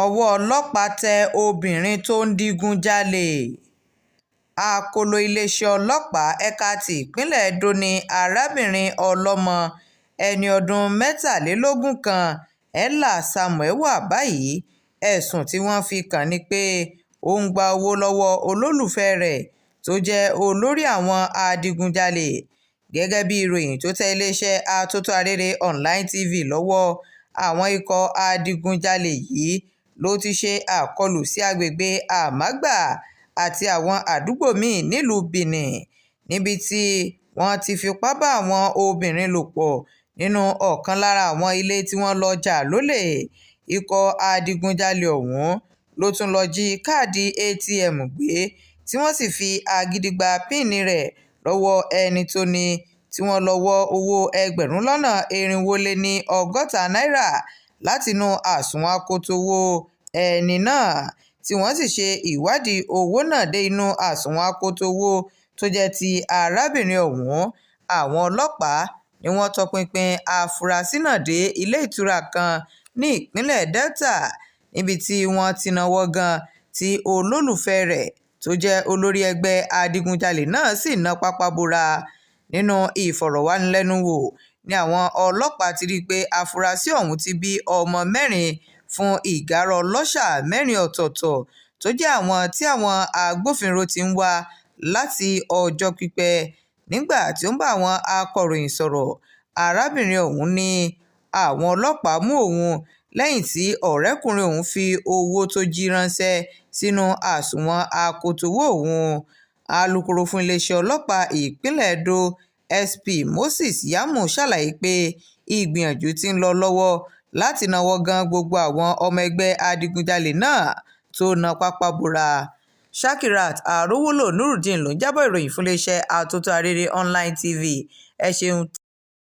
ọwọ́ ọlọ́pàá tẹ obìnrin tó ń digunjalè. akóló iléeṣẹ́ ọlọ́pàá ẹ̀ka ti ìpínlẹ̀ edo ní arábìnrin ọlọ́mọ ẹni ọdún mẹ́tàlélógún kan ella samuel wà báyìí. ẹ̀sùn tí wọ́n fi kàn án ni pé ó ń gba owó lọ́wọ́ olólùfẹ́ rẹ̀ tó jẹ́ olórí àwọn adigunjalè. gẹ́gẹ́ bí ìròyìn tó tẹ iléeṣẹ́ atótó arére online tv lọ́wọ́, àwọn ikọ̀ adigunjalè yìí ló ti ṣe àkọlù sí agbègbè àmágbà àti àwọn àdúgbò míì nílùú benin, níbi tí wọ́n ti fipá bá àwọn obìnrin lò pọ̀ nínú ọ̀kan lára àwọn ilé tí wọ́n lọ jà lólè. ikọ̀ adigunjalè ọ̀hún ló tún lọ́ọ́ jí káàdì atm gbé tí wọ́n sì fi agídí gba píìnì rẹ̀ lọ́wọ́ ẹni tó ní, tí wọ́n lọ́wọ́ owó ẹgbẹ̀rún lọ́nà irinwó-lé-ní ọgọ́ta náírà látinú àsùnwọ̀n akoto owó ẹni náà, tí wọ́n sì ṣe ìwádìí owó náà dé inú àsùnwọ̀n akoto owó tó jẹ́ ti arábìnrin ọ̀hún. àwọn ọlọ́pàá ni wọ́n tọpinpin afurasí náà dé ilé ìtura kan ní ìpínlẹ̀ delta, níbi tí wọ́n ti náwó gan tí olólùfẹ́ rẹ̀ tó jẹ́ olórí ẹgbẹ́ adigunjalè náà sì ná pápá bora. nínú ìfọ̀rọ̀wánilẹ́nuwò ni àwọn ọlọ́pàá ti rí i pé afurasí ọ̀hún ti bí ọmọ mẹ́rin fún ìgárá ọlọ́ṣà mẹ́rin ọ̀tọ̀ọ̀tọ̀ tó jẹ́ àwọn tí àwọn agbófinró ti ń wá láti ọjọ́ pípẹ́. nígbà tí ó ń bá àwọn akọ̀ròyìn sọ̀rọ̀, arábìnrin ọ̀hún ní àwọn ọlọ́pàá mú òun lẹ́yìn tí ọ̀rẹ́kùnrin òun fi owó tó jí ránṣẹ́ sínú àsùnwọ̀n akoto owó òun. alūkkóró fún iléeṣẹ́ ọlọ́pàá ìpínlẹ̀ edo sp moses yamu ṣàlàyé pé ìgbìyànjú ti ń lọ lọ́wọ́ láti náwó gan gbogbo àwọn ọmọ ẹgbẹ́ adigunjalè náà tó ná pápá bora. shakirat arówólò nurudeen ló ń jábọ̀ ìròyìn fún iléeṣẹ́ atótó arére online tv. ẹ ṣeun.